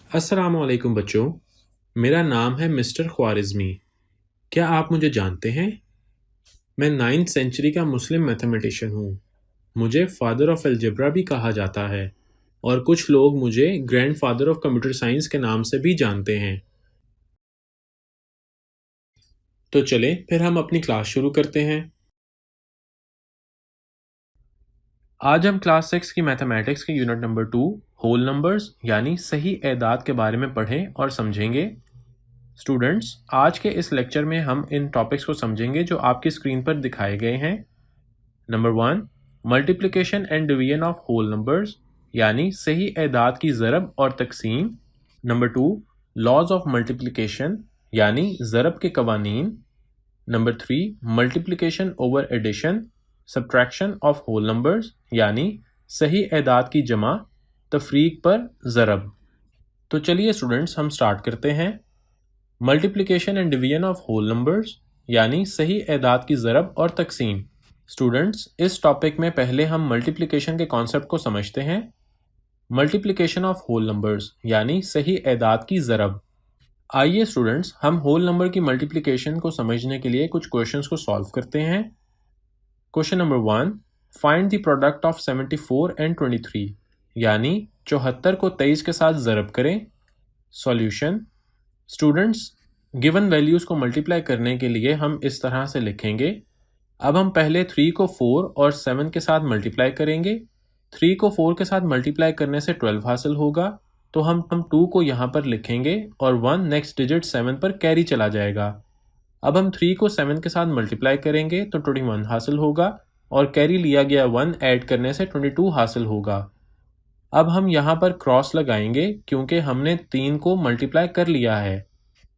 अस्सलामुअलैकुम बच्चों, मेरा नाम है मिस्टर ख्वारिज़मी। क्या आप मुझे जानते हैं? मैं 9th सेंचुरी का मुस्लिम मैथमेटिशियन हूँ। मुझे फादर ऑफ अलजेब्रा भी कहा जाता है और कुछ लोग मुझे ग्रैंडफादर ऑफ कंप्यूटर साइंस के नाम से भी जानते हैं। तो चलें फिर हम अपनी क्लास शुरू करते हैं। आज हम क्लास 6 की मैथमेटिक्स के यूनिट नंबर 2 होल नंबर्स यानी सही एदाद के बारे में पढ़ें और समझेंगे। स्टूडेंट्स, आज के इस लेक्चर में हम इन टॉपिक्स को समझेंगे जो आपकी स्क्रीन पर दिखाए गए हैं। Number 1, multiplication and division of whole numbers यानी सही एदाद की ज़रब और तकसीम। नंबर 2, लॉज ऑफ मल्टीप्लिकेशन यानी ज़रब के कवानीन। Number 3, multiplication over addition, subtraction of whole numbers यानी सही एदाद की जमा, तफरीक पर ज़रब। तो चलिए स्टूडेंट्स, हम स्टार्ट करते हैं। Multiplication and division of whole numbers यानी सही एदाद की ज़रब और तकसीम। स्टूडेंट्स, इस टॉपिक में पहले हम मल्टीप्लिकेशन के कॉन्सेप्ट को समझते हैं। मल्टीप्लिकेशन ऑफ होल नंबर्स यानी सही एदाद की ज़रब। आइए स्टूडेंट्स, हम होल नंबर की मल्टीप्लिकेशन को समझने के लिए कुछ क्वेश्चंस को सॉल्व करते हैं। Question number 1, find the product of 74 and 23 यानी 74 को 23 के साथ ज़रब करें। सॉल्यूशन। स्टूडेंट्स, गिवन वैल्यूज़ को मल्टीप्लाई करने के लिए हम इस तरह से लिखेंगे। अब हम पहले 3 को 4 और 7 के साथ मल्टीप्लाई करेंगे। 3 को 4 के साथ मल्टीप्लाई करने से 12 हासिल होगा, तो हम 2 को यहाँ पर लिखेंगे और 1 नेक्स्ट डिजिट 7 पर कैरी चला जाएगा। अब हम 3 को 7 के साथ मल्टीप्लाई करेंगे तो 21 हासिल होगा और कैरी लिया गया 1 ऐड करने से 22 हासिल होगा। अब हम यहाँ पर क्रॉस लगाएंगे क्योंकि हमने 3 को मल्टीप्लाई कर लिया है।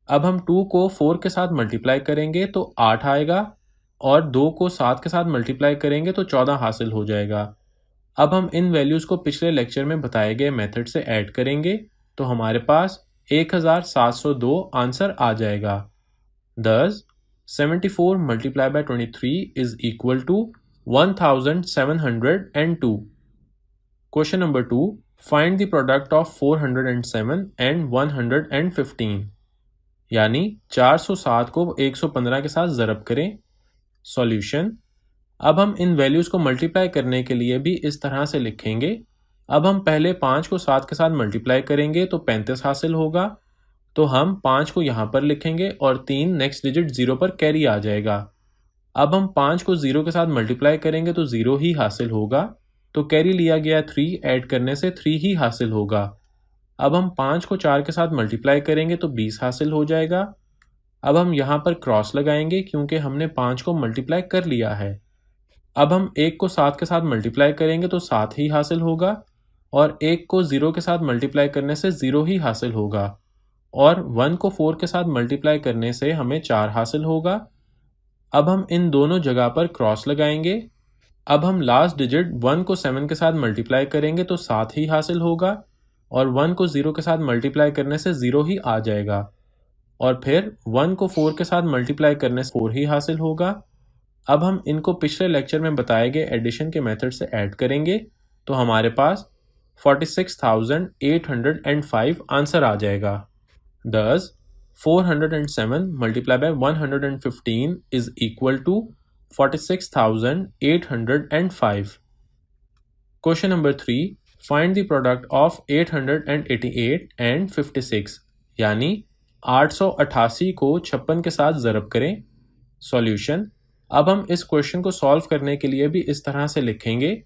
अब हम 2 को 4 के साथ मल्टीप्लाई करेंगे तो 8 आएगा और 2 को 7 के साथ मल्टीप्लाई करेंगे तो 14 हासिल हो जाएगा। अब हम इन वैल्यूज़ को पिछले लेक्चर में बताए गए मेथड से ऐड करेंगे तो हमारे पास 1702 आंसर आ जाएगा। Thus, 74 multiplied by 23 is equal to 1702. Question number 2. Find the product of 407 and 115. यानी 407 को 115 के साथ ज़रब करें। सॉल्यूशन। अब हम इन वैल्यूज़ को मल्टीप्लाई करने के लिए भी इस तरह से लिखेंगे। अब हम पहले 5 को 7 के साथ मल्टीप्लाई करेंगे तो 35 हासिल होगा, तो हम 5 को यहाँ पर लिखेंगे और 3 नेक्स्ट डिजिट 0 पर कैरी आ जाएगा। अब हम 5 को 0 के साथ मल्टीप्लाई करेंगे तो 0 ही हासिल होगा, तो कैरी लिया गया 3 ऐड करने से 3 ही हासिल होगा। अब हम 5 को 4 के साथ मल्टीप्लाई करेंगे तो 20 हासिल हो जाएगा। अब हम यहाँ पर क्रॉस लगाएंगे क्योंकि हमने 5 को मल्टीप्लाई कर लिया है। अब हम 1 को 7 के साथ मल्टीप्लाई करेंगे तो 7 ही हासिल होगा और 1 को 0 के साथ मल्टीप्लाई करने से 0 ही हासिल होगा और 1 को 4 के साथ मल्टीप्लाई करने से हमें 4 हासिल होगा। अब हम इन दोनों जगह पर क्रॉस लगाएंगे। अब हम लास्ट डिजिट 1 को 7 के साथ मल्टीप्लाई करेंगे तो 7 ही हासिल होगा और 1 को 0 के साथ मल्टीप्लाई करने से 0 ही आ जाएगा और फिर 1 को 4 के साथ मल्टीप्लाई करने से 4 ही हासिल होगा। अब हम इनको पिछले लेक्चर में बताए गए एडिशन के मेथड से ऐड करेंगे तो हमारे पास 46,805 आंसर आ जाएगा। Thus, 407 multiplied by 115 is equal to 46,805. Question number 3. Find the product of 888 and 56 यानी 888 को 56 के साथ ज़रब करें। सॉल्यूशन। अब हम इस क्वेश्चन को सॉल्व करने के लिए भी इस तरह से लिखेंगे।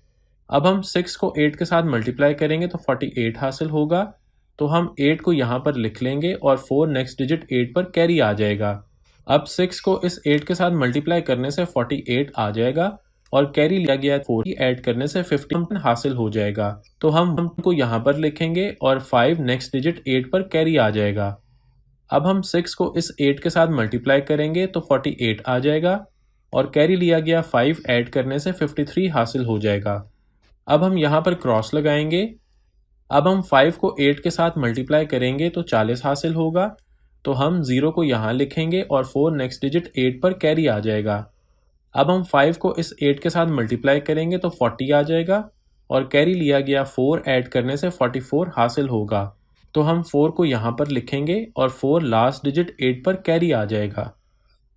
अब हम 6 को 8 के साथ मल्टीप्लाई करेंगे तो 48 हासिल होगा, तो हम 8 को यहाँ पर लिख लेंगे और 4 नेक्स्ट डिजिट 8 पर कैरी आ जाएगा। अब 6 को इस 8 के साथ मल्टीप्लाई करने से 48 आ जाएगा और कैरी लिया गया 4 ही ऐड करने से 15 हासिल हो जाएगा, तो हम को यहाँ पर लिखेंगे और 5 नेक्स्ट डिजिट 8 पर कैरी आ जाएगा। अब हम 6 को इस 8 के साथ मल्टीप्लाई करेंगे तो 48 आ जाएगा और कैरी लिया गया 5 ऐड करने से 53 हासिल हो जाएगा। अब हम यहाँ पर क्रॉस लगाएंगे। अब हम 5 को 8 के साथ मल्टीप्लाई करेंगे तो 40 हासिल होगा, तो हम 0 को यहाँ लिखेंगे और 4 नेक्स्ट डिजिट 8 पर कैरी आ जाएगा। अब हम 5 को इस 8 के साथ मल्टीप्लाई करेंगे तो 40 आ जाएगा और कैरी लिया गया 4 ऐड करने से 44 हासिल होगा, तो हम 4 को यहाँ पर लिखेंगे और 4 लास्ट डिजिट 8 पर कैरी आ जाएगा।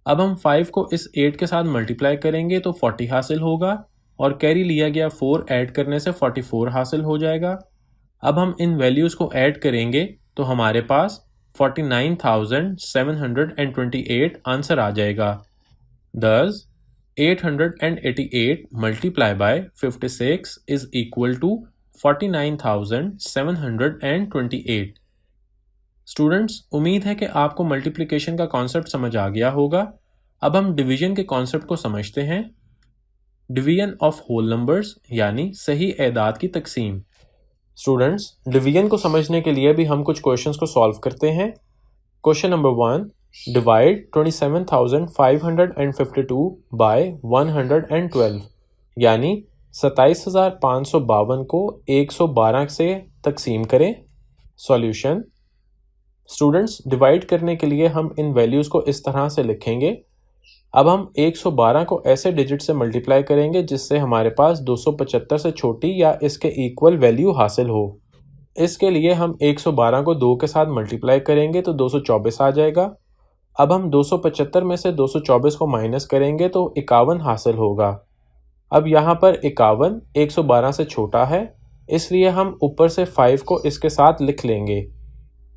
अब हम 5 को इस 8 के साथ मल्टीप्लाई करेंगे तो 40 हासिल होगा और कैरी लिया गया 4 ऐड करने से 44 हासिल हो जाएगा। अब हम इन वैल्यूज़ को ऐड करेंगे तो हमारे पास 49,728 आंसर आ जाएगा। Thus, 888 multiplied by 56 is equal to 49,728। Students, उम्मीद है कि आपको मल्टीप्लिकेशन का कॉन्सेप्ट समझ आ गया होगा। अब हम डिवीजन के कॉन्सेप्ट को समझते हैं। डिवीजन ऑफ होल नंबर्स यानी सही एदाद की तकसीम। स्टूडेंट्स, डिवीजन को समझने के लिए भी हम कुछ क्वेश्चंस को सॉल्व करते हैं। क्वेश्चन नंबर 1, डिवाइड 27,552 बाय 112 यानी 27,552 को 112 से तकसीम करें। सॉल्यूशन। स्टूडेंट्स, डिवाइड करने के लिए हम इन वैल्यूज़ को इस तरह से लिखेंगे। अब हम 112 को ऐसे डिजिट से मल्टीप्लाई करेंगे जिससे हमारे पास 275 से छोटी या इसके इक्वल वैल्यू हासिल हो। इसके लिए हम 112 को 2 के साथ मल्टीप्लाई करेंगे तो 224 आ जाएगा। अब हम 275 में से 224 को माइनस करेंगे तो 51 हासिल होगा। अब यहाँ पर 51 112 से छोटा है, इसलिए हम ऊपर से 5 को इसके साथ लिख लेंगे।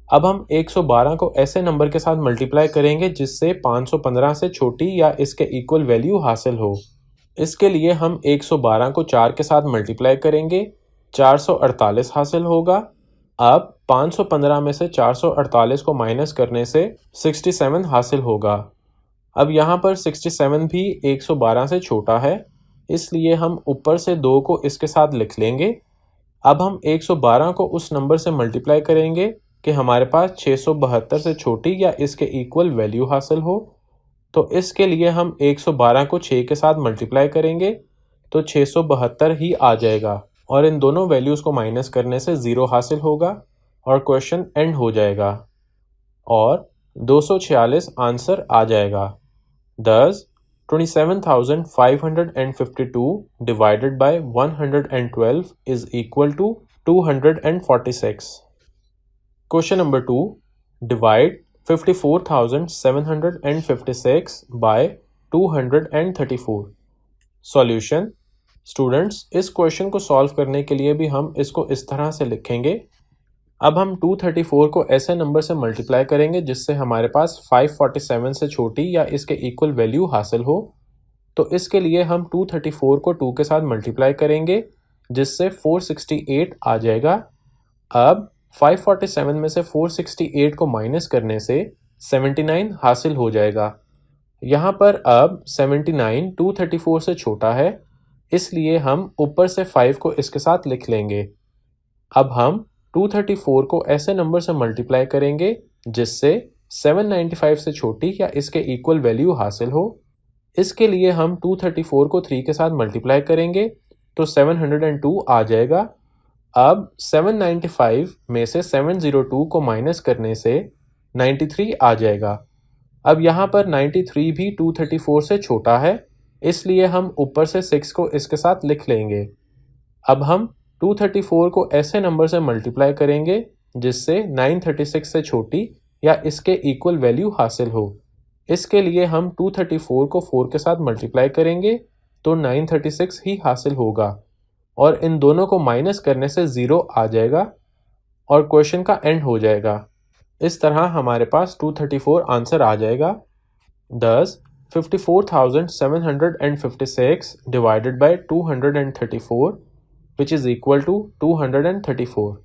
अब हम 112 को ऐसे नंबर के साथ मल्टीप्लाई करेंगे जिससे 515 से छोटी या इसके इक्वल वैल्यू हासिल हो। इसके लिए हम 112 को 4 के साथ मल्टीप्लाई करेंगे, 448 हासिल होगा। अब 515 में से 448 को माइनस करने से 67 हासिल होगा। अब यहाँ पर 67 भी 112 से छोटा है, इसलिए हम ऊपर से 2 को इसके साथ लिख लेंगे। अब हम 112 को उस नंबर से मल्टीप्लाई करेंगे कि हमारे पास 672 से छोटी या इसके इक्वल वैल्यू हासिल हो। तो इसके लिए हम 112 को 6 के साथ मल्टीप्लाई करेंगे तो 672 ही आ जाएगा और इन दोनों वैल्यूज़ को माइनस करने से 0 हासिल होगा और क्वेश्चन एंड हो जाएगा और 246 आंसर आ जाएगा। Thus, 27,552 divided by 112 is equal to 246. Question number 2, divide 54,756 by 234. Solution. Students, इस क्वेश्चन को सॉल्व करने के लिए भी हम इसको इस तरह से लिखेंगे। अब हम 234 को ऐसे नंबर से मल्टीप्लाई करेंगे जिससे हमारे पास 547 से छोटी या इसके इक्वल वैल्यू हासिल हो। तो इसके लिए हम 234 को 2 के साथ मल्टीप्लाई करेंगे जिससे 468 आ जाएगा। अब 547 में से 468 को माइनस करने से 79 हासिल हो जाएगा। यहाँ पर अब 79 234 से छोटा है, इसलिए हम ऊपर से 5 को इसके साथ लिख लेंगे। अब हम 234 को ऐसे नंबर से मल्टीप्लाई करेंगे जिससे 795 से छोटी या इसके इक्वल वैल्यू हासिल हो। इसके लिए हम 234 को 3 के साथ मल्टीप्लाई करेंगे तो 702 आ जाएगा। अब 795 में से 702 को माइनस करने से 93 आ जाएगा। अब यहाँ पर 93 भी 234 से छोटा है, इसलिए हम ऊपर से 6 को इसके साथ लिख लेंगे। अब हम 234 को ऐसे नंबर से मल्टीप्लाई करेंगे जिससे 936 से छोटी या इसके इक्वल वैल्यू हासिल हो। इसके लिए हम 234 को 4 के साथ मल्टीप्लाई करेंगे तो 936 ही हासिल होगा और इन दोनों को माइनस करने से 0 आ जाएगा और क्वेश्चन का एंड हो जाएगा। इस तरह हमारे पास 234 आंसर आ जाएगा। Thus, 54,756 divided by 234 which is equal to 234.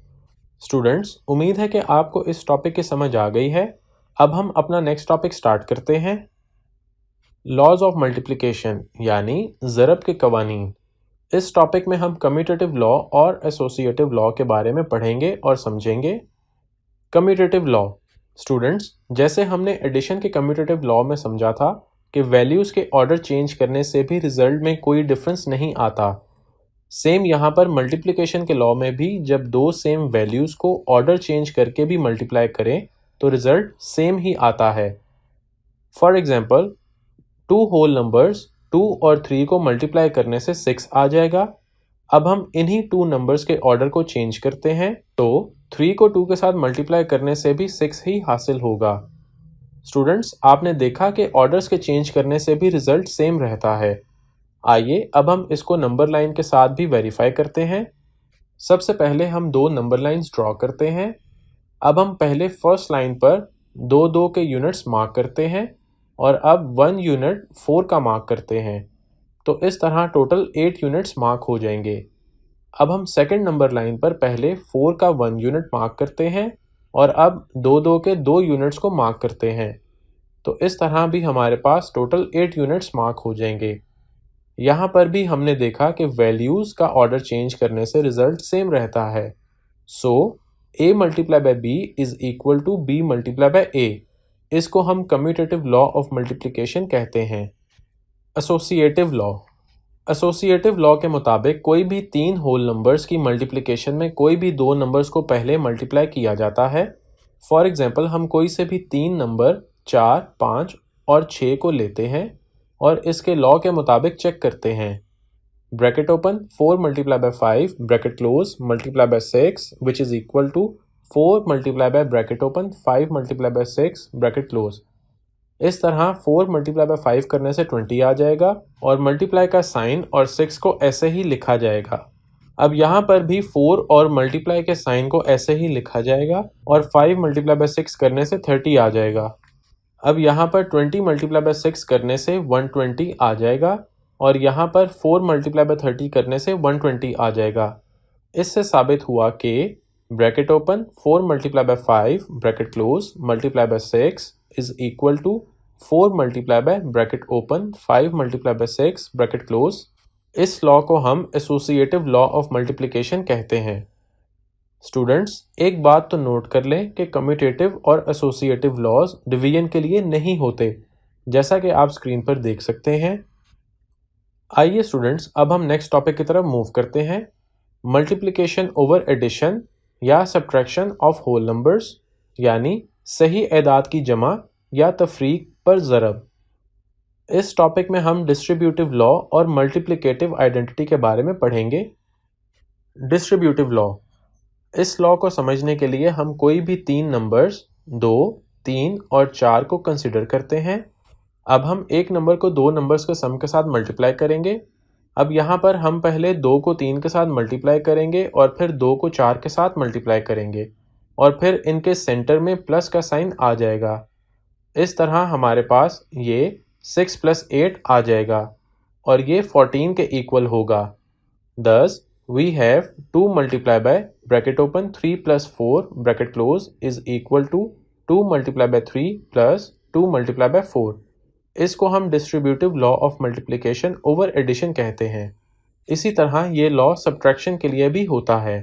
Students, उम्मीद है कि आपको इस टॉपिक की समझ आ गई है। अब हम अपना नेक्स्ट टॉपिक स्टार्ट करते हैं। लॉज ऑफ मल्टीप्लिकेशन यानी ज़रब के कवानीन। इस टॉपिक में हम कम्यूटेटिव लॉ और एसोसिएटिव लॉ के बारे में पढ़ेंगे और समझेंगे। Commutative law. स्टूडेंट्स, जैसे हमने एडिशन के कम्यूटेटिव लॉ में समझा था कि वैल्यूज़ के ऑर्डर चेंज करने से भी रिजल्ट में कोई डिफरेंस नहीं आता, सेम यहाँ पर मल्टीप्लिकेशन के लॉ में भी जब दो सेम वैल्यूज़ को ऑर्डर चेंज करके भी मल्टीप्लाई करें तो रिजल्ट सेम ही आता है। फॉर एग्जाम्पल, 2 होल नंबर्स 2 और 3 को मल्टीप्लाई करने से 6 आ जाएगा। अब हम इन्हीं 2 नंबर्स के ऑर्डर को चेंज करते हैं तो 3 को 2 के साथ मल्टीप्लाई करने से भी 6 ही हासिल होगा। स्टूडेंट्स, आपने देखा कि ऑर्डर्स के चेंज करने से भी रिजल्ट सेम रहता है। आइए अब हम इसको नंबर लाइन के साथ भी वेरीफाई करते हैं। सबसे पहले हम दो नंबर लाइंस ड्रॉ करते हैं। अब हम पहले फर्स्ट लाइन पर 2 के यूनिट्स मार्क करते हैं और अब 1 यूनिट 4 का मार्क करते हैं। तो इस तरह टोटल 8 यूनिट्स मार्क हो जाएंगे। अब हम सेकंड नंबर लाइन पर पहले 4 का 1 यूनिट मार्क करते हैं और अब 2 के 2 यूनिट्स को मार्क करते हैं। तो इस तरह भी हमारे पास टोटल 8 यूनिट्स मार्क हो जाएंगे। यहाँ पर भी हमने देखा कि वैल्यूज़ का ऑर्डर चेंज करने से रिजल्ट सेम रहता है। So a multiply by b is equal to b multiply by a। इसको हम कम्यूटेटिव लॉ ऑफ मल्टीप्लिकेशन कहते हैं। Associative law. एसोसिएटिव लॉ के मुताबिक कोई भी 3 होल नंबर्स की मल्टीप्लिकेशन में कोई भी 2 नंबर्स को पहले मल्टीप्लाई किया जाता है। फॉर एग्जांपल, हम कोई से भी 3 नंबर 4, 5 और 6 को लेते हैं और इसके लॉ के मुताबिक चेक करते हैं। Bracket open 4 multiply by 5 bracket close multiply by 6 which is equal to 4 multiply by bracket open 5 multiply by 6 bracket close. इस तरह 4 मल्टीप्लाई बाय 5 करने से 20 आ जाएगा और मल्टीप्लाई का साइन और 6 को ऐसे ही लिखा जाएगा। अब यहाँ पर भी 4 और मल्टीप्लाई के साइन को ऐसे ही लिखा जाएगा और 5 मल्टीप्लाई बाय 6 करने से 30 आ जाएगा। अब यहाँ पर 20 मल्टीप्लाई बाय 6 करने से 120 आ जाएगा और यहाँ पर 4 मल्टीप्लाई बाय 30 करने से 120 आ जाएगा। इससे साबित हुआ कि bracket open 4 multiply by 5 bracket close multiply by 6 is equal to 4 multiply by bracket open 5 multiply by 6 bracket close. इस लॉ को हम एसोसिएटिव लॉ ऑफ मल्टीप्लिकेशन कहते हैं। स्टूडेंट्स, एक बात तो नोट कर लें कि कम्यूटेटिव और एसोसिएटिव लॉज डिवीजन के लिए नहीं होते, जैसा कि आप स्क्रीन पर देख सकते हैं। आइए स्टूडेंट्स, अब हम नेक्स्ट टॉपिक की तरफ मूव करते हैं। मल्टीप्लिकेशन ओवर एडिशन या सब्ट्रैक्शन ऑफ होल नंबर्स, यानी सही एदाद की जमा या तफरीक पर ज़रब। इस टॉपिक में हम डिस्ट्रीब्यूटिव लॉ और मल्टीप्लिकेटिव आइडेंटिटी के बारे में पढ़ेंगे। Distributive law. इस लॉ को समझने के लिए हम कोई भी 3 नंबर्स 2, 3 और 4 को कंसिडर करते हैं। अब हम एक नंबर को 2 नंबर्स के सम के साथ मल्टीप्लाई करेंगे। अब यहाँ पर हम पहले 2 को 3 के साथ मल्टीप्लाई करेंगे और फिर 2 को 4 के साथ मल्टीप्लाई करेंगे और फिर इनके सेंटर में प्लस का साइन आ जाएगा। इस तरह हमारे पास ये 6 + 8 आ जाएगा और ये 14 के इक्वल होगा। Thus, we have 2 multiplied by bracket open 3 plus 4 bracket close is equal to 2 multiplied by 3 plus 2 multiplied by 4। इसको हम distributive law of multiplication over addition कहते हैं। इसी तरह ये लॉ सब्ट्रैक्शन के लिए भी होता है।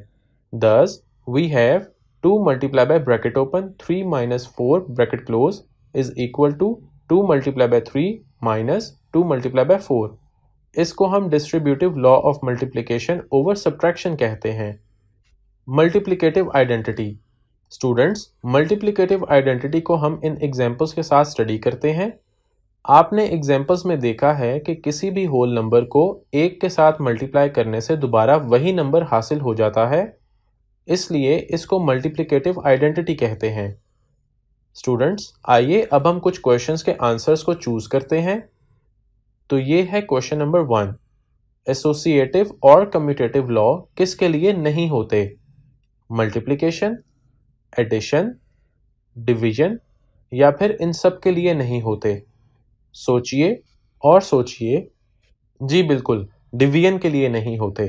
Thus, we have 2 multiplied by bracket open 3 minus 4 bracket close is equal to 2 multiplied by 3 minus 2 multiplied by 4। इसको हम distributive law of multiplication over subtraction कहते हैं। Multiplicative identity. Students, multiplicative identity को हम इन एग्जांपल्स के साथ स्टडी करते हैं। आपने एग्जांपल्स में देखा है कि किसी भी होल नंबर को 1 के साथ मल्टीप्लाई करने से दोबारा वही नंबर हासिल हो जाता है, इसलिए इसको मल्टीप्लिकेटिव आइडेंटिटी कहते हैं। स्टूडेंट्स, आइए अब हम कुछ क्वेश्चंस के आंसर्स को चूज करते हैं। तो ये है क्वेश्चन नंबर 1। एसोसिएटिव और कम्यूटेटिव लॉ किसके लिए नहीं होते? मल्टीप्लिकेशन, एडिशन, डिवीजन या फिर इन सब के लिए नहीं होते? सोचिए और सोचिए। जी बिल्कुल, डिवीजन के लिए नहीं होते।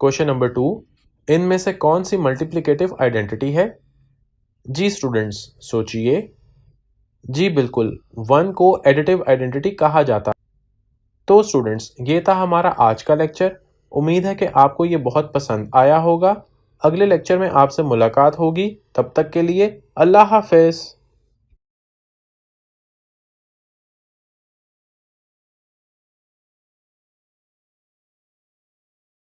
क्वेश्चन नंबर 2, इनमें से कौन सी मल्टीप्लिकेटिव आइडेंटिटी है? जी स्टूडेंट्स, सोचिए। जी बिल्कुल, 1 को एडिटिव आइडेंटिटी कहा जाता है। तो स्टूडेंट्स, ये था हमारा आज का लेक्चर। उम्मीद है कि आपको ये बहुत पसंद आया होगा। अगले लेक्चर में आपसे मुलाकात होगी। तब तक के लिए अल्लाह हाफ़िज़।